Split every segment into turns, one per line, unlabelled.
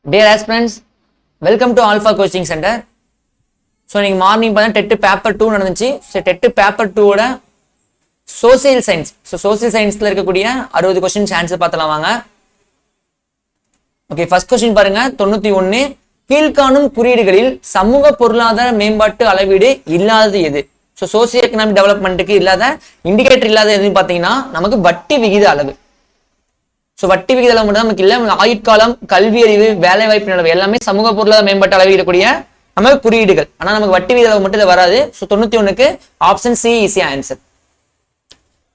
Dear aspirants, welcome to Alpha Coaching Center. So, இன்னைக்கு morning பார்த்தா TET paper 2 நடந்துச்சு. So TET paper 2ஓட social science. So social சயின்ஸில் இருக்கக்கூடிய 60 கொஸ்டின்ஸ் ஆன்சர் பார்த்தலாம் வாங்க. ஓகே, ஃபர்ஸ்ட் கொஸ்டின் பாருங்க. 91 கீழ்காணும் குறியீடுகளில் சமூக பொருளாதார மேம்பாட்டு அளவீடு இல்லாதது எது? ஸோ சோசியோ எக்கனாமிக் டெவலப்மெண்ட்டுக்கு இல்லாத இண்டிகேட்டர் இல்லாத எதுன்னு பார்த்தீங்கன்னா நமக்கு வட்டி விகித அளவு. ஸோ வட்டி விகித அளவு மட்டும் நமக்கு இல்லை, ஆயுட்காலம், கல்வி அறிவு, வேலை வாய்ப்பு அளவு எல்லாமே சமூக பொருளாதார மேம்பாட்டு அளவிடக்கூடிய நம்ம குறியீடுகள். ஆனால் நமக்கு வட்டி விகித அளவு மட்டும் இது வராது. ஸோ 91க்கு ஆப்ஷன் சி ஈஸியா ஆன்சர்.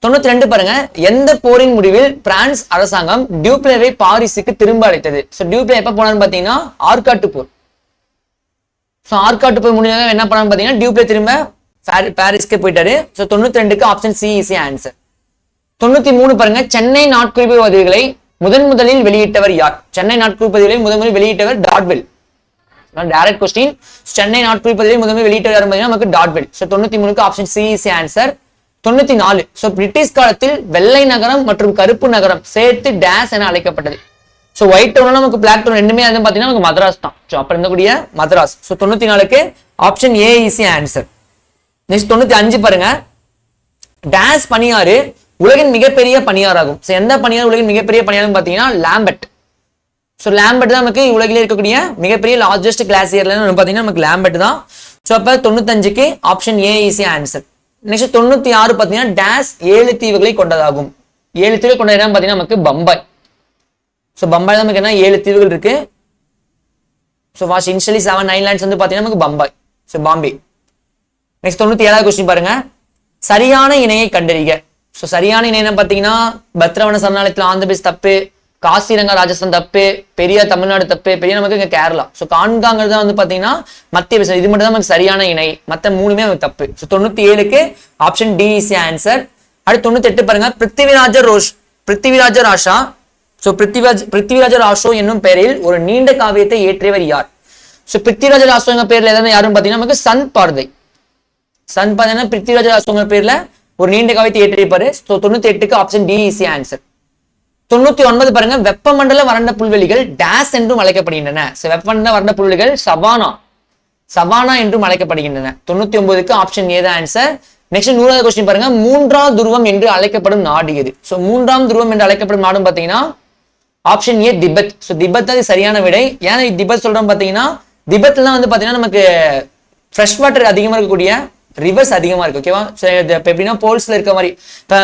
92 பாருங்க. எந்த போரின் முடிவில் பிரான்ஸ் அரசாங்கம் டியூப்ளேவை பாரிஸுக்கு திரும்ப அழைத்தது? ஸோ டியூப்ளே எப்ப போனான்னு பாத்தீங்கன்னா ஆர்காட்டு போர். ஸோ ஆர்காட்டு போர் முடிஞ்சதாக என்ன பண்ணான்னு பாத்தீங்கன்னா டியூப்ளே திரும்ப பாரிஸ்க்கு போயிட்டாரு. ஸோ 92க்கு ஆப்ஷன் சி ஈஸியா ஆன்சர். 93 பாருங்க. சென்னை நாட்குறிப்பு பதிவுகளை முதலில் வெளியிட்டவர் யார்? சென்னை நாட்குறிப்பு பதிவுகளை முதலில் வெளியிட்டவர் டாட்வெல். Direct question. சென்னை நாட்குறிப்பு பதிவுகளை முதலில் வெளியிட்டவர் யார் பார்த்தீங்கன்னா நமக்கு டாட்வெல். ஸோ 93க்கு option C is answer. 94 so British காலத்தில் வெள்ளை நகரம் மற்றும் கருப்பு நகரம் சேர்த்து டேஸ் என அழைக்கப்பட்டது. ஸோ ஒயிட் டவுன் நமக்கு பிளாக் டவுன் ரெண்டுமே பார்த்தீங்கன்னா நமக்கு மதராஸ் தான். ஸோ அப்ப இருந்தக்கூடிய மதராஸ். ஸோ 94க்கு option A is answer. Next 95 பாருங்க. டேஸ் பனியாறு உலகின் மிகப்பெரிய பனியாறாகும். ஸோ எந்த பனியார் உலகின் மிகப்பெரிய பனியாறு பார்த்தீங்கன்னா லாம்பர்ட். ஸோ லாம்பர்ட் தான் நமக்கு உலகிலே இருக்கக்கூடிய மிகப்பெரிய லார்ஜஸ்ட் கிளாசியர்ல பார்த்தீங்கன்னா நமக்கு லாம்பர்ட் தான். ஸோ அப்போ 95க்கு option A is answer. Next 96 பார்த்தீங்கன்னா டேஸ் 7 தீவுகளை கொண்டதாகும். 7 தீவுகள் கொண்ட இடம் பார்த்தீங்கன்னா நமக்கு பம்பாய். ஸோ பம்பாய் தான் நமக்கு என்ன 7 தீவுகள் இருக்கு. ஸோ வாஸ் இனிஷியலி 7 ஐலாண்ட்ஸ் பார்த்தீங்கன்னா நமக்கு பம்பாய். ஸோ பாம்பே. நெக்ஸ்ட் 97வது கொஸ்டின் பாருங்க. சரியான இணையை கண்டறிக. ஸோ சரியான இணையம் பார்த்தீங்கன்னா பத்ரவன சரணாலயத்தில் ஆந்திரபிரதேஷ் தப்பு, காசிரங்கா ராஜஸ்தான் தப்பு, பெரியார் தமிழ்நாடு தப்பு, பெரிய நமக்கு இங்க கேரளா. ஸோ கான்காங்கிறது தான் பார்த்தீங்கன்னா மத்திய பிரதேசம். இது மட்டும் தான் நமக்கு சரியான இணை, மற்ற மூணுமே நமக்கு தப்பு. ஸோ 97க்கு ஆப்ஷன் டி இஸ் ஆன்சர். அடுத்து 98 பாருங்க. பிருத்திவிராஜர் ஆஷா. ஸோ பிருத்திவிராஜர் ஆஷோ என்னும் பெயரில் ஒரு நீண்ட காவியத்தை இயற்றியவர் யார்? ஸோ பிருத்திவிராஜர் ஆஷோ எங்க பேர்ல எதாவது யாருன்னு பார்த்தீங்கன்னா நமக்கு சந்த் பார்தை. சந்த் பார்தை பிருத்திவிராஜர் ஆஷோங்க பேர்ல ஒரு நீண்ட காவியத்தை ஏற்றிருப்பாரு. 98க்கு ஆப்ஷன் டி இஸ் ஆன்சர். 99 பாருங்க. வெப்பமண்டல வறண்ட புல்வெளிகள் டேஸ் என்றும் அழைக்கப்படுகின்றன. வெப்பமண்டல வறண்ட புல்வெளிகள் சவானா என்றும் அழைக்கப்படுகின்றன. 99க்கு ஆப்ஷன் ஏ தான் ஆன்சர். நெக்ஸ்ட் 100வது கொஸ்டின் பாருங்க. மூன்றாம் துருவம் என்று அழைக்கப்படும் நாடு எது? ஸோ மூன்றாம் துருவம் என்று அழைக்கப்படும் நாடும் பாத்தீங்கன்னா option A Tibet. So Tibet தான் சரியான விடை. ஏன்னா திபெத் சொல்றோம் பாத்தீங்கன்னா திபெத்ல தான் பாத்தீங்கன்னா நமக்கு ஃப்ரெஷ் வாட்டர் அதிகமா இருக்கக்கூடிய ரிவர்ஸ் அதிகமா இருக்கு. ஓகேவா? எப்படின்னா போல்ஸ்ல இருக்க மாதிரி இப்போ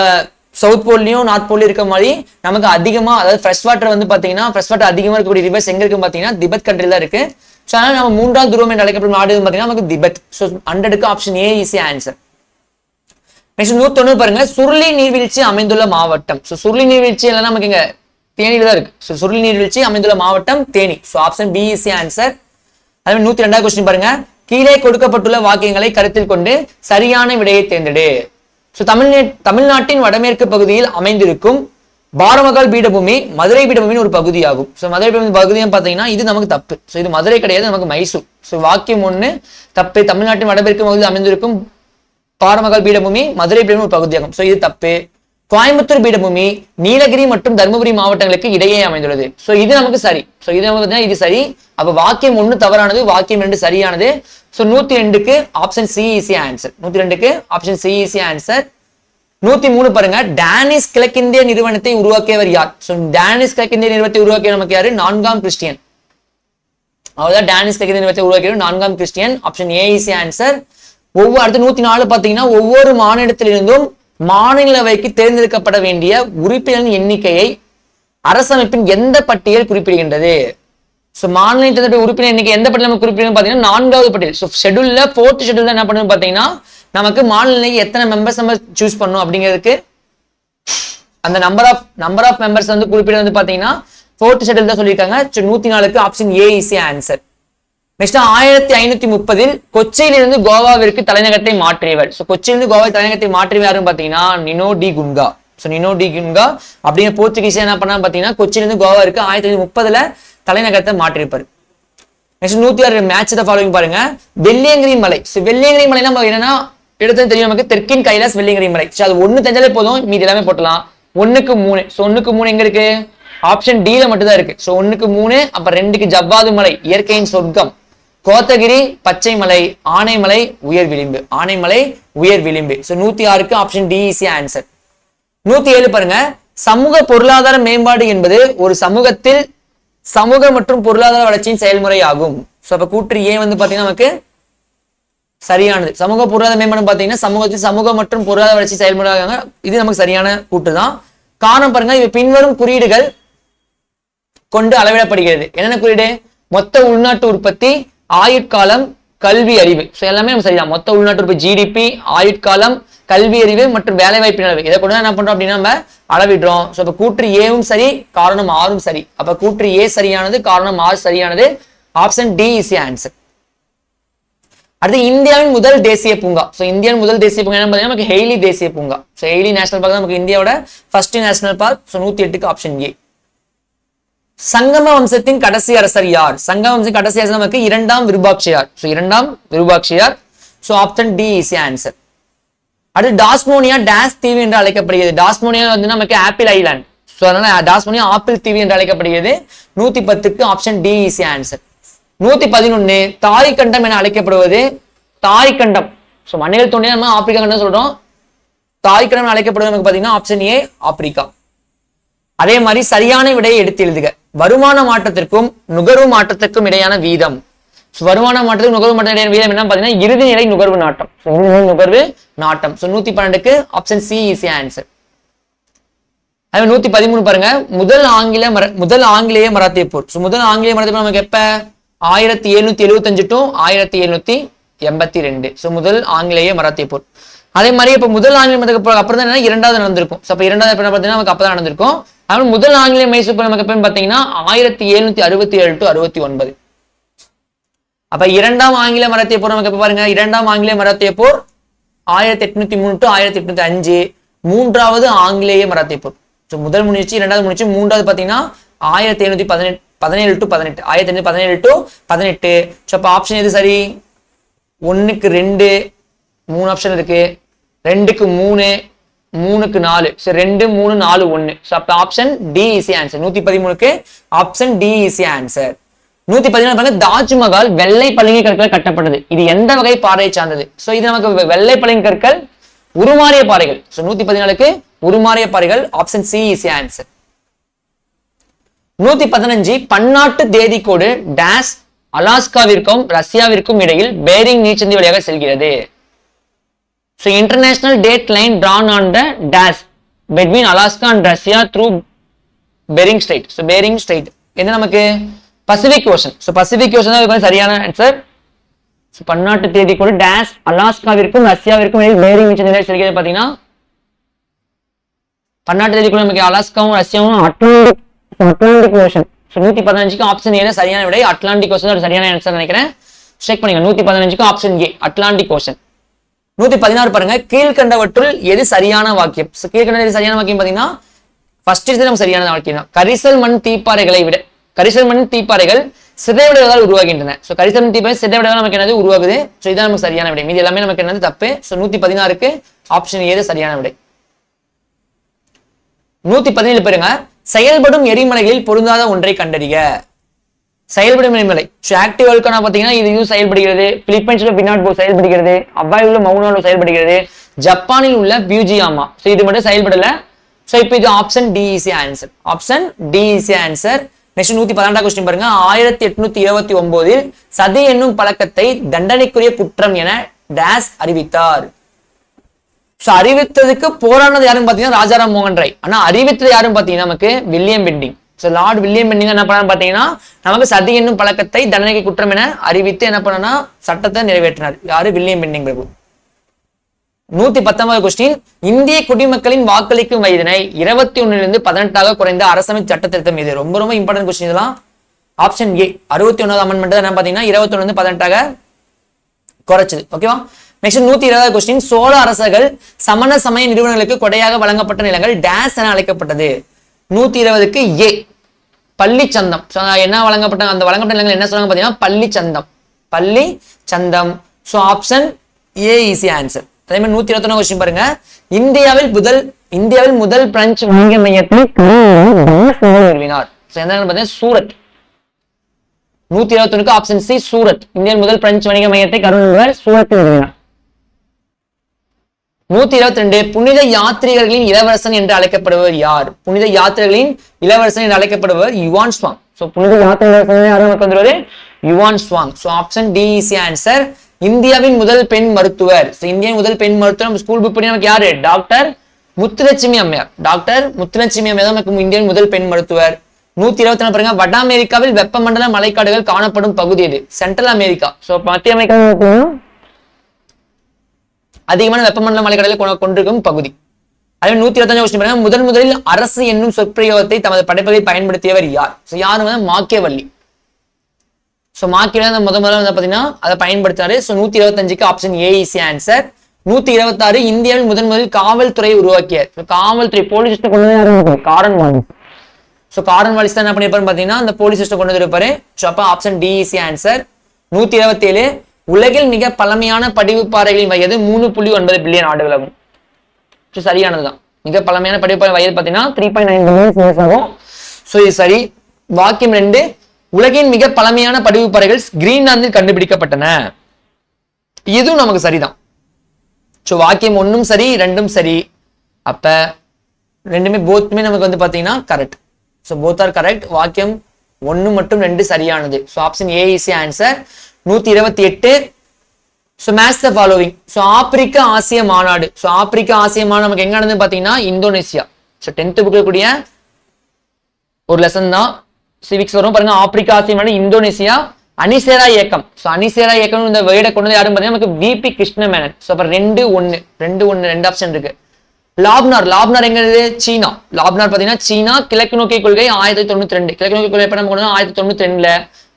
சவுத் போல்லையும் நார்த் போல்லையும் இருக்க மாதிரி நமக்கு அதிகமா, அதாவது ஃப்ரெஷ் வாட்டர் பாத்தீங்கன்னா ஃப்ரெஷ் வாட்டர் அதிகமா இருக்கக்கூடிய ரிவர்ஸ் எங்க இருக்கு பாத்தீங்கன்னா திபெத் கண்ட்ரில இருக்கு. ஸோ அதனால நம்ம மூன்றாம் துருவம் என்று அழைக்கப்படும் நாடு பாத்தீங்கன்னா நமக்கு திபெத். ஸோ 100க்கு option A is answer. Next 190 பாருங்க. சுருளி நீர்வீழ்ச்சி அமைந்துள்ள மாவட்டம். ஸோ சுருளி நீர்வீழ்ச்சி எல்லாம் நமக்கு இங்க தேனியில தான் இருக்கு. ஸோ சுருளி நீர்வீழ்ச்சி அமைந்துள்ள மாவட்டம் Theni. So option B is answer. அதே மாதிரி 102வது கொஸ்டின் பாருங்க. கீழே கொடுக்கப்பட்டுள்ள வாக்கியங்களை கருத்தில் கொண்டு சரியான விடையை தேர்ந்தெடு. ஸோ தமிழ்நாட்டின் வடமேற்கு பகுதியில் அமைந்திருக்கும் பாரமகால் பீடபூமி மதுரை பீடபூமியின் ஒரு பகுதியாகும். ஸோ மதுரை பீடபூமி பகுதியும் பார்த்தீங்கன்னா இது நமக்கு தப்பு. ஸோ இது மதுரை கிடையாது, நமக்கு மைசூர். ஸோ வாக்கியம் 1 தப்பு. தமிழ்நாட்டின் வடமேற்கு பகுதியில் அமைந்திருக்கும் பாரமகால் பீடபூமி மதுரை பீடபூமி ஒரு பகுதியாகும். ஸோ இது தப்பு. கோயம்புத்தூர் பீடபூமி நீலகிரி மற்றும் தருமபுரி மாவட்டங்களுக்கு இடையே அமைந்துள்ளது. ஸோ இது நமக்கு சரி. ஸோ இது நமக்கு இது சரி. அப்ப வாக்கியம் 1 தவறானது, வாக்கியம் 2 சரியானது. ஸோ 102க்கு ஆப்ஷன் சி இஸ் ஆன்சர். 102க்கு ஆப்ஷன் சி இஸ் ஆன்சர். 103 பாருங்க. டேனிஷ் கிழக்கிந்திய நிறுவனத்தை உருவாக்கியவர் யார்? ஸோ டேனிஷ் கிழக்கிந்திய நிறுவனத்தை உருவாக்கியவர் நமக்கு யாரு? 4ஆம் கிறிஸ்டியன். அவ்வளவுதான். டேனிஷ் கிழக்கிந்திய நிறுவனத்தை உருவாக்கியவர் 4ஆம் Christian. Option A is answer. அடுத்து 104 பாத்தீங்கன்னா ஒவ்வொரு மாநிலத்திலிருந்தும் மாநிலவைக்கு தேர்ந்தெடுக்கப்பட வேண்டிய உறுப்பினரின் எண்ணிக்கையை அரசமைப்பின் எந்த பட்டியல் குறிப்பிடுகின்றது? ஸோ மாநில உறுப்பினர் எண்ணிக்கை எந்த பட்டியல் நமக்கு குறிப்பிடுங்க பாத்தீங்கன்னா 4வது பட்டியல். ஸோ ஷெட்யூல்ல 4th ஷெட்யூல் என்ன பண்ணுன்னு பாத்தீங்கன்னா நமக்கு மாநில எத்தனை மெம்பர்ஸ் நம்ம சூஸ் பண்ணணும் அப்படிங்கிறதுக்கு அந்த நம்பர் ஆஃப் மெம்பர்ஸ் குறிப்பிட பாத்தீங்கன்னா 4th ஷெட்யூல் தான் சொல்லியிருக்காங்க. 104க்கு option A is answer. Next 1530 கொச்சியிலிருந்து கோவாவிற்கு தலைநகரத்தை மாற்றியவர். ஸோ கொச்சியிலிருந்து கோவா தலைநகரத்தை மாற்றியவர் யாருன்னு பாத்தீங்கன்னா Nino da Cunha. So Nino da Cunha அப்படிங்கிற போர்ச்சுகீஸ் என்ன பண்ணா பாத்தீங்கன்னா கொச்சியிலிருந்து கோவாவிற்கு 1530 தலைநகரத்தை மாற்றிருப்பாரு. நெக்ஸ்ட் 106 மேட்ச் த ஃபாலோவிங் பாருங்க. வெள்ளியங்கிரி மலை. ஸோ வெள்ளியங்கிரி மலை நம்ம என்னன்னா எடுத்து தெரியும் நமக்கு தெற்கின் கைலாஸ் வெள்ளியங்கிரி மலை. ஸோ அது 1 தெரிஞ்சாலே போதும், மீதி எல்லாமே போட்டலாம். 1க்கு 3. ஸோ 1க்கு 3 எங்க இருக்கு? ஆப்ஷன் டில மட்டும் தான் இருக்கு. ஸோ 1க்கு 3, அப்ப 2க்கு ஜவ்வாது மலை இயற்கையின் சொர்க்கம், கோத்தகிரி பச்சை மலை, ஆனைமலை உயர் விளிம்பு, ஆனைமலை உயர் விளிம்பு. ஸோ 106க்கு ஆப்ஷன் டி இஸ் ஆன்சர். 107 பாருங்க, சமூக பொருளாதார மேம்பாடு என்பது ஒரு சமூகத்தில் சமூக மற்றும் பொருளாதார வளர்ச்சியின் செயல்முறை ஆகும். ஸோ அப்ப கூற்று ஏ வந்து பாத்தீங்கன்னா நமக்கு சரியானது. சமூக பொருளாதார மேம்பாடு பாத்தீங்கன்னா சமூகத்தில் சமூக மற்றும் பொருளாதார வளர்ச்சி செயல்முறை, இது நமக்கு சரியான கூற்று தான். காரணம் பாருங்க, இவை பின்வரும் குறியீடுகள் கொண்டு அளவிடப்படுகிறது. என்னென்ன குறியீடு? மொத்த உள்நாட்டு உற்பத்தி, ஆயுட்காலம், கல்வி அறிவு. ஸோ எல்லாமே நம்ம சரிதான். மொத்த உள்நாட்டு உற்பத்தி ஜிடிபி, ஆயுட்காலம், கல்வி அறிவு மற்றும் வேலை வாய்ப்பின் அளவு, இதை கொண்டு என்ன பண்றோம் அப்படின்னா நம்ம அளவிடுறோம். ஸோ அப்ப கூற்று ஏவும் சரி, காரணம் ஆறும் சரி. அப்ப கூற்று ஏ சரியானது, காரணம் ஆறு சரியானது. Option D is answer. அடுத்து இந்தியாவின் முதல் தேசிய பூங்கா. ஸோ இந்தியாவின் முதல் தேசிய பூங்கா என்ன பார்த்தீங்கன்னா நமக்கு ஹெய்லி தேசிய பூங்கா. ஸோ ஹெய்லி நேஷனல் பார்க் தான் நமக்கு இந்தியாவோட ஃபர்ஸ்ட் நேஷனல் பார்க். ஸோ 108க்கு ஆப்ஷன் ஏ. சங்கம வம்சத்தின் கடைசி அரசர் யார்? சங்கம வம்சத்தின் கடைசி அரசர் நமக்கு 2ஆம் விருபாட்சியார். ஸோ 2ஆம் விருபாட்சியார். So option D is answer. அடுத்து டாஸ்மோனியா டேஸ் தீவு என்று அழைக்கப்படுகிறது. டாஸ்மோனியா வந்து நமக்கு ஆப்பிள் ஐலாண்ட். ஸோ அதனால டாஸ்மோனியா ஆப்பிள் தீவு என்று அழைக்கப்படுகிறது. 110க்கு ஆப்ஷன் டி இஸ் ஆன்சர். 111 தாய் கண்டம் என அழைக்கப்படுவது தாய் கண்டம். ஸோ மண்ணில் தோண்டியா நம்ம ஆப்பிரிக்கா கண்டம் சொல்றோம். தாய் கண்டம் அழைக்கப்படுவது நமக்கு பார்த்தீங்கன்னா ஆப்ஷன் ஏ ஆப்பிரிக்கா. அதே மாதிரி சரியான விடையை எடுத்து எழுதுக. வருமான மாற்றத்திற்கும் நுகர்வு மாற்றத்திற்கும் இடையான வீதம். வருமான மாற்றத்துக்கும் நுகர்வு மாற்றத்தின் வீதம் என்ன பார்த்தீங்கன்னா இறுதி நிலை நுகர்வு நாட்டம். நுகர்வு நாட்டம். ஸோ 112க்கு ஆப்ஷன் சி இஸ் ஆன்சர். அதே 113 பாருங்க, முதல் ஆங்கிலேய மராத்திய போர். ஸோ முதல் ஆங்கிலேய மராத்திய போர் நமக்கு எப்ப? 1775 டு 1782. ஸோ முதல் ஆங்கிலேய மராத்திய போர். அதே மாதிரி இப்ப முதல் ஆங்கிலேய மராத்திய அப்புறம் தான் என்ன இரண்டாவது நடந்திருக்கும். ஸோ அப்ப இரண்டாவது பார்த்தீங்கன்னா நமக்கு அப்பதான் நடந்திருக்கும். அதனால முதல் ஆங்கிலேய மைசூர் போர் நமக்கு எப்பன்னு பார்த்தீங்கன்னா 1767 டு 69. அப்ப இரண்டாம் ஆங்கில மராத்திய போர் நமக்கு எப்ப பாருங்க? இரண்டாம் ஆங்கிலேய மராத்திய போர் 1803 டு 1805. மூன்றாவது ஆங்கிலேய மராத்திய போர். ஸோ முதல் முடிச்சு, இரண்டாவது முடிச்சு, மூன்றாவது பாத்தீங்கன்னா 1717 டு 18. 1717 டு 18. ஸோ அப்ப ஆப்ஷன் எது சரி? 1க்கு 2, 3 ஆப்ஷன் இருக்கு. 2க்கு 3, 3க்கு 4. ஸோ 2, 3, 4, 1. ஸோ அப்ப option D is answer. 113க்கு option D is answer. 114 பாருங்க, தாஜ்மஹால் வெள்ளை பளிங்கு கற்கள் கட்டப்பட்டது. இது எந்த வகை பாறையை சார்ந்தது? ஸோ இது நமக்கு வெள்ளை பளிங்கு கற்கள் உருமாறிய பாறைகள். ஸோ 114க்கு உருமாறிய பாறைகள். Option C is answer. 115 பன்னாட்டு தேதிக்கோடு டேஸ் அலாஸ்காவிற்கும் ரஷ்யாவிற்கும் இடையில் பேரிங் நீர்ச்சந்தி வழியாக செல்கிறது. So international date line drawn on the dash between Alaska and Russia through Bering Strait. So Bering Strait என்ன நமக்கு Pacific ocean. So Pacific ocean தான் சரியான ஆன்சர். ஸோ பன்னாட்டு தேதிக்கோடு dash அலாஸ்காவிற்கும் ரஷ்யாவிற்கும் இடையில் பேரிங் நீர்ச்சந்தி வழியாக செல்கிறது. பார்த்தீங்கன்னா பன்னாட்டு தேதிக்கோடு நமக்கு அலாஸ்காவும் ரஷ்யாவும் அட்லாண்டிக் ஓஷன். ஸோ 115க்கு ஆப்ஷன் ஏ சரியான விடை. அட்லாண்டிக் ஓஷன் சரியான ஆன்சர் நினைக்கிறேன். செக் பண்ணுங்க. 115க்கு ஆப்ஷன் ஏ அட்லாண்டிக் ஓஷன். 116 பாருங்க, கீழ்கண்டவற்றுள் எது சரியான வாக்கியம்? கீழ்கண்ட சரியான வாக்கியம் பாத்தீங்கன்னா ஃபர்ஸ்ட் நமக்கு சரியான வாக்கியம் தான். கரிசல் மண் தீப்பாறைகளை விட கரிசல் மண் தீப்பாறைகள் சிதைவடைவதால் உருவாகின்றன. ஸோ கரிசல் மண் தீப்பாறை சிதைவடைவதால் நமக்கு என்னது உருவாகுது. ஸோ இதான் நமக்கு சரியான விடை. மீதி எல்லாமே நமக்கு என்னது தப்பு. ஸோ 116க்கு ஆப்ஷன் ஏ சரியான விடை. 117 பாருங்க, செயல்படும் எரிமலைகளில் பொருந்தாத ஒன்றை கண்டறிக. செயல்படும் எரிமலை. ஆக்டிவ் வல்கனோ பாத்தீங்கன்னா இது செயல்படுகிறது. பிலிப்பைன்ஸ்ல பின்னாட் போர் செயல்படுகிறது. அவ்வாயில் உள்ள மவுனாலோ செயல்படுகிறது. ஜப்பானில் உள்ள பியூஜியாமா. ஸோ இது மட்டும் செயல்படல. ஸோ இப்போ இது option D is answer. Option D is answer. Next 118 question பாருங்க, 1829 சதி என்னும் பழக்கத்தை தண்டனைக்குரிய குற்றம் என டேஸ் அறிவித்தார். ஸோ அறிவித்ததுக்கு போராடினது யாருன்னு பாத்தீங்கன்னா ராஜாராம் மோகன் ராய். ஆனா அறிவித்தது யாருன்னு பாத்தீங்கன்னா நமக்கு William Bentinck. So Lord William Bentinck என்ன பண்ணான்னு பாத்தீங்கன்னா நமக்கு சதி என்னும் பழக்கத்தை தண்டனைக்கு குற்றம் என அறிவித்து என்ன பண்ணனா சட்டத்தை நிறைவேற்றினார். யாரு? வில்லியம் பெண்டிங் பிரபு. 119 கொஸ்டின், இந்திய குடிமக்களின் வாக்களிக்கும் வயதினை 21 18 குறைந்த அரசமைப்பு சட்ட திருத்தம் இது. ரொம்ப ரொம்ப இம்பார்ட்டன்ட் கொஸ்டின் இதெல்லாம். ஆப்ஷன் ஏ 61வது அமெண்ட்மெண்ட் என்ன பாத்தீங்கன்னா 21 18 குறைச்சது. ஓகேவா? நெக்ஸ்ட் 120 கொஸ்டின், சோழ அரசர்கள் சமண சமய நிறுவனங்களுக்கு கொடையாக வழங்கப்பட்ட நிலங்கள் டேஸ் என அழைக்கப்பட்டது. 120க்கு ஏ பள்ளி சந்தம். என்ன வழங்கப்பட்ட அந்த வழங்கப்பட்ட நிலங்கள் என்ன சொல்றாங்க பாத்தீங்கன்னா பள்ளி சந்தம். பள்ளி சந்தம். So option A is answer. அதே மாதிரி 121 கொஸ்டின் பாருங்க, இந்தியாவில் இந்தியாவில் முதல் பிரெஞ்சு வணிக மையத்தை நிறுவினார். சூரத். 121 option C Surat. இந்தியாவில் முதல் பிரெஞ்சு வணிக மையத்தை கருண் சூரத் நிறுவினார். 122 புனித யாத்ரீகர்களின் இளவரசன் என்று அழைக்கப்படுபவர் யார்? புனித யாத்திரைகளின் இளவரசன் என்று அழைக்கப்படுபவர் யுவான் ஸ்வாங். சோ புனித யாத்திரை Yuan Chwang. So option D is answer. இந்தியாவின் முதல் பெண் மருத்துவர். இந்தியாவின் முதல் பெண் மருத்துவர் நம்ம ஸ்கூல் புக் படி நமக்கு யாரு? டாக்டர் முத்துலட்சுமி அம்மையார். டாக்டர் முத்துலட்சுமி அம்மையார் தான் நமக்கு இந்தியாவின் முதல் பெண் மருத்துவர். 124 பாருங்க, வட அமெரிக்காவில் வெப்பமண்டல மலைக்காடுகள் காணப்படும் பகுதி எது? Central America. சோ மத்திய அமெரிக்கா அதிகமான வெப்பமண்டல மலைக்காடுகளை கொண்டிருக்கும் பகுதி. அதே 125 பாருங்க, முதலில் அரசு என்னும் சொற்பிரயோகத்தை தமது படைப்புகளில் பயன்படுத்தியவர் யார்? சோ யாரு வந்து மாக்கியவல்லி. சோ மாக்கியவல்லி முதல்ல வந்து பாத்தீங்கன்னா அதை பயன்படுத்தினாரு. சோ 125க்கு ஆப்ஷன் ஏ இஸ் ஆன்சர். 126 இந்தியாவில் முதலில் காவல்துறையை உருவாக்கிய காவல்துறை போலீஸ் சிஸ்டம் கொண்டு வந்து காரன் வாலிஸ். சோ காரன் வாலிஸ் தான் என்ன பண்ணிருப்பாரு பாத்தீங்கன்னா அந்த போலீஸ் சிஸ்டம் கொண்டு வந்திருப்பாரு. சோ அப்ப ஆப்ஷன் டி இஸ் ஆன்சர். 127 உலகில் மிக பழமையான படிவு பாறைகளின் வயது 3.9 பில்லியன் ஆண்டுகளாகும். சரியானதுதான். மிக பழமையான படிவு வயது பாத்தீங்கன்னா 3.9 பில்லியன் இயர்ஸ் ஆகும். சோ இது சரி. வாக்கியம் 2 உலகின் மிக பழமையான படிவு பாறைகள் கிரீன்லாந்தில் கண்டுபிடிக்கப்பட்டன. இதுவும் நமக்கு சரிதான். சோ வாக்கியம் 1ம் சரி 2ம் சரி. அப்ப ரெண்டுமே போத்துமே நமக்கு வந்து பாத்தீங்கன்னா correct. So both are correct. வாக்கியம் 1 மற்றும் 2 சரியானது. So option A is answer. 128 so match the following. So ஆப்பிரிக்க ஆசிய மாநாடு. சோ ஆப்பிரிக்க ஆசிய மாநாடு நமக்கு எங்க நடந்தது பாத்தீங்கன்னா இந்தோனேசியா. சோ 10th புக்ல கூடிய ஒரு லெசன் தான் சிவிக்ஸ் வரும் பாருங்க. ஆப்பிரிக்க ஆசிய மாநாடு இந்தோனேசியா. அணிசேரா இயக்கம். சோ அணிசேரா இயக்கம் இந்த வேர்டை கொண்டு யாரும் பாத்தீங்கன்னா நமக்கு விபி கிருஷ்ணமேனன். சோ அப்ப 2 ஆப்ஷன் இருக்கு. லாப்னார். லாப்னார் எங்கிறது? சீனா. லாப்னார் பாத்தீங்கன்னா சீனா. கிழக்கு நோக்கிய கொள்கை 1992. கிழக்கு நோக்கிய கொள்கை எப்ப நம்ம கொண்டு 1992ல.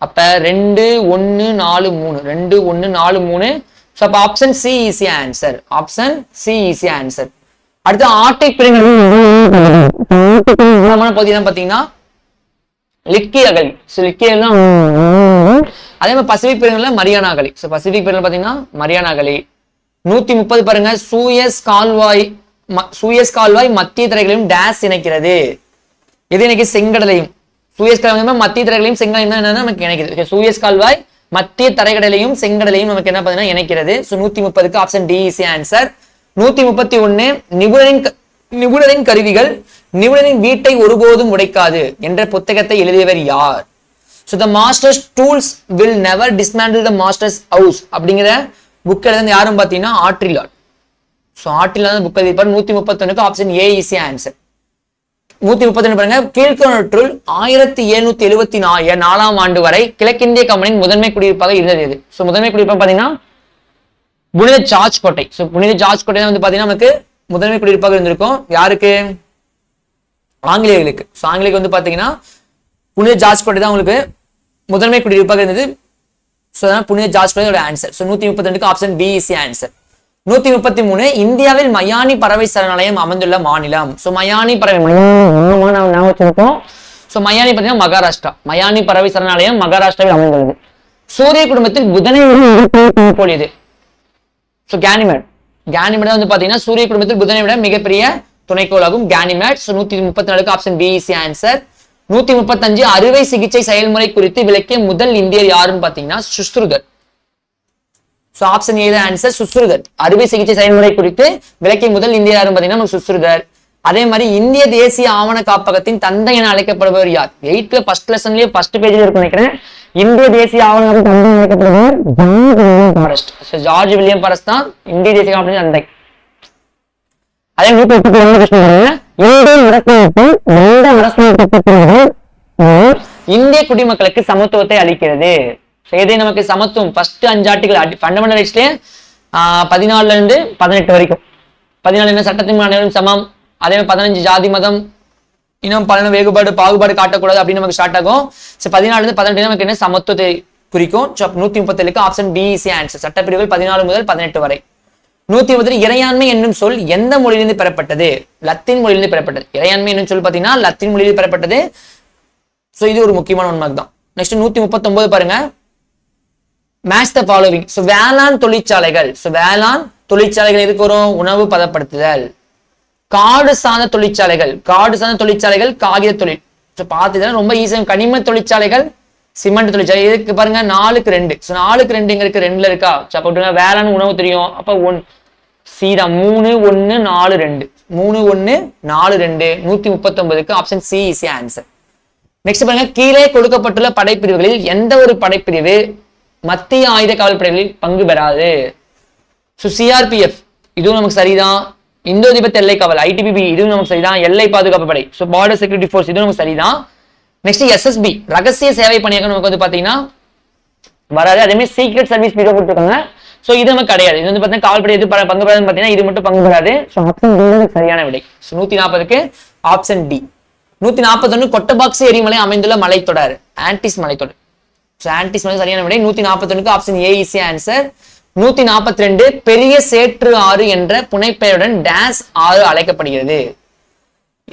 அப்ப 2143 2143. சோ அப்ப option C is the answer. Option C is the answer. அடுத்து ஆர்டிக் பெருங்கடல் பகுதி தான் பாத்தீங்கன்னா லிக்கி அகழி. சோ லிக்கி அகழி தான். அதே மாதிரி பசிபிக் பெருங்கடல்ல மரியானா அகழி. சோ பசிபிக் பெருங்கடல் பாத்தீங்கன்னா மரியானா அகழி. 130 பாருங்க, சூயஸ் கால்வாய் மத்திய தரைகளையும் டேஸ் இணைக்கிறது. எது இணைக்கு? செங்கடலையும். சூயஸ் கால்வாய் மத்திய தரைகளையும் செங்கடலையும் என்னன்னா நமக்கு இணைக்குது. சூயஸ் கால்வாய் மத்திய தரைகடலையும் செங்கடலையும் நமக்கு என்ன பாத்தீங்கன்னா இணைக்கிறது. சோ 130க்கு ஆப்ஷன் டி இஸ் ஆன்சர். 131 நிபுணரின் கருவிகள் நிபுணரின் வீட்டை ஒருபோதும் உடைக்காது என்ற புத்தகத்தை எழுதியவர் யார்? So the master's tools will never dismantle the master's house அப்படிங்கிற புக் எழுதுனது யாரும் பாத்தீங்கன்னா ஆட்ரிலாட். சோ ஆட்ரிலாட் புக் எழுதிப்பார். 131க்கு ஆப்ஷன் ஏ இஸ் ஆன்சர். 132 பாருங்க, கீழ்கணற்றுள் 1774 ஆண்டு வரை கிழக்கிந்திய கம்பெனியின் முதன்மை குடியிருப்பாக இருந்தது எது? சோ முதன்மை குடியிருப்பாக பாத்தீங்கன்னா புனித ஜார்ஜ் கோட்டை. சோ புனித ஜார்ஜ் கோட்டை வந்து பாத்தீங்கன்னா நமக்கு முதன்மை குடியிருப்பாக இருந்திருக்கும். யாருக்கு? ஆங்கிலேயர்களுக்கு. சோ ஆங்கிலேயருக்கு வந்து பாத்தீங்கன்னா புனித ஜார்ஜ் கோட்டை தான் உங்களுக்கு முதன்மை குடியிருப்பாக இருந்தது. சோ புனித ஜார்ஜ் கோட்டை ஆன்சர். சோ 132க்கு ஆப்ஷன் பி இஸ் ஆன்சர். 133 இந்தியாவில் மயானி பறவை சரணாலயம் அமைந்துள்ள மாநிலம். சோ மயானி பறவை சோ மயானி பாத்தீங்கன்னா மகாராஷ்டிரா. மயானி பறவை சரணாலயம் மகாராஷ்டிராவில் அமைந்துள்ளது. சூரிய குடும்பத்தில் புதனை போலியது. So Ganymede. கேனிமேட் வந்து பாத்தீங்கன்னா சூரிய குடும்பத்தில் புதனை விட மிகப்பெரிய துணைக்கோளாகும் கேனிமேட். சோ 134க்கு ஆப்ஷன் பி இஸ் ஆன்சர். 135 அறுவை சிகிச்சை செயல்முறை குறித்து விளக்கிய முதல் இந்தியர் யாருன்னு பாத்தீங்கன்னா சுஷ்ருதர். சோ ஆப்ஷன் ஏ தான் ஆன்சர். சுஷ்ருதர் அறுவை சிகிச்சை செயல்முறை குறித்து விளக்கிய முதல் இந்தியர் யாருன்னு பாத்தீங்கன்னா சுஷ்ருதர். அதே மாதிரி இந்திய தேசிய ஆவண காப்பகத்தின் தந்தை என அழைக்கப்படுபவர் யார்? 8th ஃபர்ஸ்ட் லெசன்லயே ஃபர்ஸ்ட் பேஜ்ல இருக்கு நினைக்கிறேன். இந்திய தேசிய ஆவண தந்தை அழைக்கப்படுபவர் ஜார்ஜ் வில்லியம் ஃபாரஸ்ட் தான் இந்திய தேசிய ஆவணத்தின் தந்தை. அதே இந்திய குடிமக்களுக்கு சமத்துவத்தை அளிக்கிறது. எதை நமக்கு சமத்துவம்? ஃபர்ஸ்ட் 5 ஆர்டிகல் ஃபண்டமெண்டல் ரைட்ஸ்ல 14ல இருந்து 18 வரைக்கும். 14 என்ன? சட்டத்தின் அனைவரும் சமம். அதே மாதிரி 15 ஜாதி மதம் இன்னும் பல வேறுபாடு பாகுபாடு காட்டக்கூடாது அப்படின்னு நமக்கு ஸ்டார்ட் ஆகும். 14ல இருந்து 18 நமக்கு என்ன? சமத்துவத்தை குறிக்கும். 137க்கு ஆப்ஷன் பி இஸ் ஆன்சர். சட்டப்பிரிவுகள் 14 முதல் 18 வரை. 130 இறையாண்மை என்னும் சொல் எந்த மொழியிலிருந்து பெறப்பட்டது? லத்தீன் மொழியிலிருந்து பெறப்பட்டது. இறையாண்மை என்னும் சொல் பாத்தீங்கன்னா லத்தீன் மொழியிலிருந்து பெறப்பட்டது. சோ இது ஒரு முக்கியமான உண்மை தான். நெக்ஸ்ட் 139 பாருங்க, மேட்ச் தி ஃபாலோவிங். சோ வேளாண் தொழிற்சாலைகள். சோ வேளாண் தொழிற்சாலைகள் எதுக்கு வரும்? உணவு பதப்படுத்துதல். காடு சார்ந்த தொழிற்சாலைகள், காகித தொழில். பார்த்துதான் ரொம்ப ஈஸியாக. கனிம தொழிற்சாலைகள், சிமெண்ட் தொழிற்சாலை. இதுக்கு பாருங்க 4க்கு 2. 4க்கு 2 இங்க இருக்கு, 2ல இருக்கா? அப்ப வேளாண் உணவு தெரியும். அப்ப 1 சீதா 3 1 4 2 3 1 4 2 139க்கு option C is answer. Next பாருங்க, கீழே கொடுக்கப்பட்டுள்ள படைப்பிரிவுகளில் எந்த ஒரு படைப்பிரிவு மத்திய ஆயுத காவல்படைகளில் பங்கு பெறாது? சிஆர்பிஎஃப் இதுவும் நமக்கு சரிதான். இந்தோ திபெத் எல்லை காவல் ஐடிபிபி இதுவும் நமக்கு சரிதான். எல்லை பாதுகாப்பு படை பார்டர் செக்யூரிட்டி ஃபோர்ஸ் இதுவும் நமக்கு சரிதான். நெக்ஸ்ட் எஸ்எஸ்பி ரகசிய சேவை பணியாக நமக்கு பாத்தீங்கன்னா வராது. அதே மாதிரி சீக்ரெட் சர்வீஸ் பீரோ போட்டுருக்காங்க. சோ இது நமக்கு கிடையாது. இது பாத்தீங்கன்னா காவல்படை எது பங்கு பெறாதுன்னு பாத்தீங்கன்னா இது மட்டும் பங்கு பெறாது. ஆப்ஷன் டி சரியான விடை. 140க்கு ஆப்ஷன் டி. 141 கொட்டபாக்ஸ் எரிமலை அமைந்துள்ள மலைத்தொடர், ஆன்டிஸ் மலைத்தொடர். ஆன்டிஸ் மலை சரியான விடை. 141க்கு ஆப்ஷன் ஏ இஸ் ஆன்சர். 142 பெரிய சேற்று ஆறு என்ற புனைப்பெயருடன் டேஸ் ஆறு அழைக்கப்படுகிறது.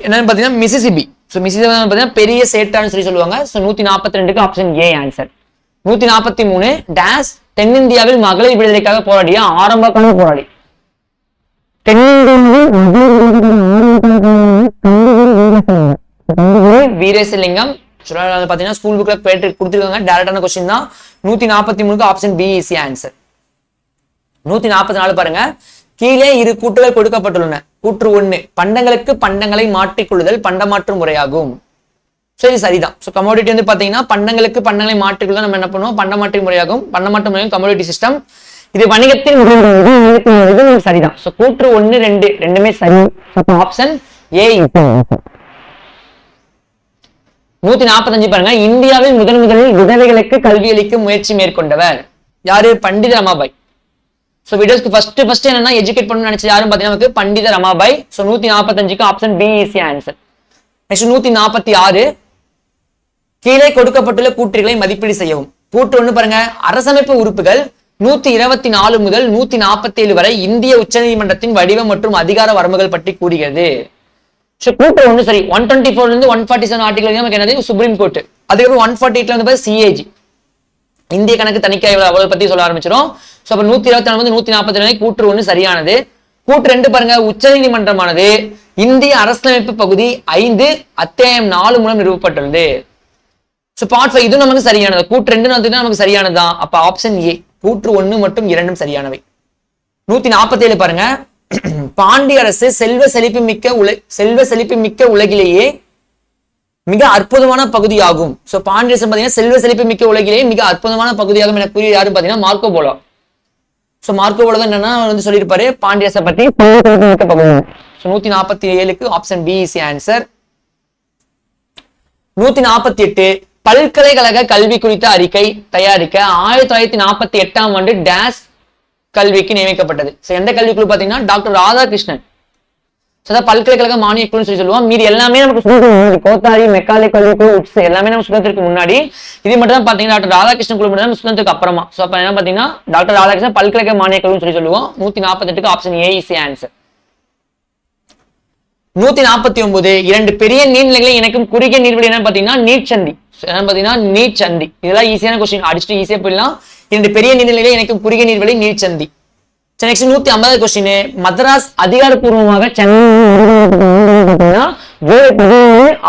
என்னன்னு பாத்தீங்கன்னா மிசிசிபி. மிசிசிபி பாத்தீங்கன்னா பெரிய சேற்றான்னு சொல்லுவாங்க. 142க்கு ஆப்ஷன் ஏ ஆன்சர். 143 டேஸ் தென்னிந்தியாவில் மகளிர் விடுதலைக்காக போராடிய ஆரம்ப கால போராடி. வீரேசலிங்கம் பாத்தீங்கன்னா ஸ்கூல் புக்ல கொடுத்திருக்காங்க. டைரக்டான கொஸ்டின் தான். 143க்கு ஆப்ஷன் பி இஸ் ஆன்சர். 144 பாருங்க, கீழே இரு கூற்றுகள் கொடுக்கப்பட்டுள்ளன. கூற்று 1 பண்டங்களுக்கு பண்டங்களை மாற்றிக்கொள்ளுதல் பண்டமாற்று முறையாகும். சரி சரிதான். கமோடிட்டி பாத்தீங்கன்னா பண்டங்களுக்கு பண்டங்களை மாற்றிக்கொள்ளுதல் நம்ம என்ன பண்ணுவோம், பண்டமாற்று முறையாகும். பண்டமாற்று முறையும் கமோடிட்டி சிஸ்டம். இது வணிகத்தின் சரிதான். கூற்று 1 2 ரெண்டுமே சரி. Option A. 145 பாருங்க, இந்தியாவில் முதலில் விதவைகளுக்கு கல்வி அளிக்கும் முயற்சி மேற்கொண்டவர் யாரு? பண்டித ரமாபாய். வீடியோஸ்க்கு ஃபர்ஸ்ட் என்னன்னா எஜுகேட் பண்ணணும்னு நினைச்சு யாரும் பாத்தீங்கன்னா நமக்கு பண்டித ரமாபாய். 145க்கு option B is answer. Next 146 கீழே கொடுக்கப்பட்டுள்ள கூற்றுகளை மதிப்பீடு செய்யவும். கூற்று 1 பாருங்க, அரசமைப்பு உறுப்புகள் 124 முதல் 147 வரை இந்திய உச்சநீதிமன்றத்தின் வடிவம் மற்றும் அதிகார வரம்புகள் பற்றி கூறுகிறது. கூற்று 1 சரி. 124 இருந்து 147 ஆர்டிகல் நமக்கு என்னது? Supreme court. அதுக்கப்புறம் 148 வந்து சிஏஜி இந்திய கணக்கு தணிக்கை அவளை பத்தி சொல்ல ஆரம்பிச்சிடும். அப்ப 124 வந்து 142 கூற்று 1 சரியானது. கூற்று 2 பாருங்க, உச்ச நீதிமன்றமானது இந்திய அரசியலமைப்பு பகுதி 5 அத்தியாயம் 4 மூலம் நிறுவப்பட்டுள்ளது. பார்ட் 5 இது நமக்கு சரியானது. கூற்று 2 நமக்கு சரியானதுதான். அப்ப ஆப்ஷன் ஏ. கூற்று 1 மற்றும் 2 சரியானவை. 147 பாருங்க, பாண்டிய அரசு செல்வ செழிப்பு மிக்க உலகிலேயே மிக அற்புதமான பகுதியாகும். பாண்டிய அரசு பாத்தீங்கன்னா செல்வ செழிப்பு மிக்க உலகிலேயே மிக அற்புதமான பகுதியாகும் என கூறிய யாரு பாத்தீங்கன்னா மார்க்கோ போலோ. மார்க்கோ போலோ என்னன்னா சொல்லியிருப்பாரு பாண்டிய அரசை பத்தி. 147க்கு ஆப்ஷன் பி இஸ் ஆன்சர். 148 பல்கலைக்கழக கல்வி குறித்த அறிக்கை தயாரிக்க 1948ஆம் ஆண்டு டேஸ் கல்விக்கு நியமிக்கப்பட்டது. எந்த கல்விக்குழு பாத்தீங்கன்னா டாக்டர் ராதாகிருஷ்ணன். பல்கலைக்கழக மானிய குழு சொல்லுவோம். மீதி எல்லாமே நமக்கு கோத்தாரி மெக்காலே கல்விக்குழு எல்லாமே நம்ம சுதந்திரத்துக்கு முன்னாடி. இது மட்டும் தான் பாத்தீங்கன்னா டாக்டர் ராதாகிருஷ்ணன் குழு மட்டும் தான் சுதந்திரத்துக்கு அப்புறமா. அப்ப என்ன பாத்தீங்கன்னா டாக்டர் ராதாகிருஷ்ணன் பல்கலைக்கழக மானிய குழு சொல்லுவோம். 148க்கு ஆப்ஷன் ஏ இஸ் ஆன்சர். 149 2 பெரிய நீர்நிலைகளை இணைக்கும் குறுகிய நீர்வழி என்ன பாத்தீங்கன்னா நீர்ச்சந்தி. என்ன பாத்தீங்கன்னா நீர்ச்சந்தி. இதெல்லாம் ஈஸியான கொஸ்டின், அடிச்சுட்டு ஈஸியா போயிடலாம். 2 பெரிய நீர்நிலைகளை இணைக்கும் குறுகிய நீர்வழி நீர்ச்சந்தி. நெக்ஸ்ட் 150 கொஸ்டின், மദ്രാஸ் அதிகாரப்பூர்வமாக சென்னை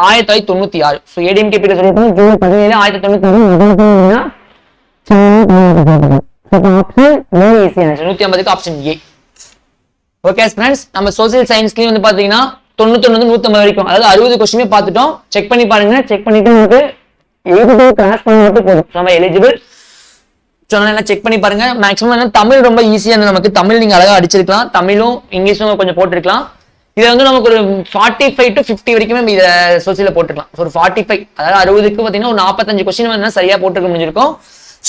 1996. ஏடிஎம்கே பீரியட் சொல்லிருக்கோம். ஜூன் 17 1996. 150க்கு ஆப்ஷன் ஏ. ஓகே ஃப்ரெண்ட்ஸ், நம்ம சோசியல் சயின்ஸ்லயும் வந்து பாத்தீங்கன்னா 91 150 வரைக்கும், அதாவது 60 கொஸ்டினே பார்த்துட்டோம். செக் பண்ணி பாருங்க. செக் பண்ணிட்டு உங்களுக்கு கிராஸ் பண்ண மட்டும் போதும். நம்ம எலிஜிபிள் செக் பண்ணி பாருங்க. மேக்ஸிமம் தமிழ் ரொம்ப ஈஸியா நமக்கு தமிழ் நீங்க அழகா அடிச்சிருக்கலாம். தமிழும் இங்கிலீஷும் கொஞ்சம் போட்டிருக்கலாம். இதை வந்து நமக்கு ஒரு 45 to 50 வரைக்குமே இதை சோசியல போட்டுக்கலாம். ஒரு 45 அதாவது 60க்கு பாத்தீங்கன்னா ஒரு 45 கொஸ்டின் சரியா போட்டுருக்க முடிஞ்சிருக்கும்.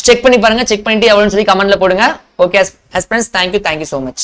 செக் பண்ணி பாருங்க. செக் பண்ணிட்டு எவ்வளவுன்னு சொல்லி கமெண்ட்ல போடுங்க. Okay friends, thank you so much.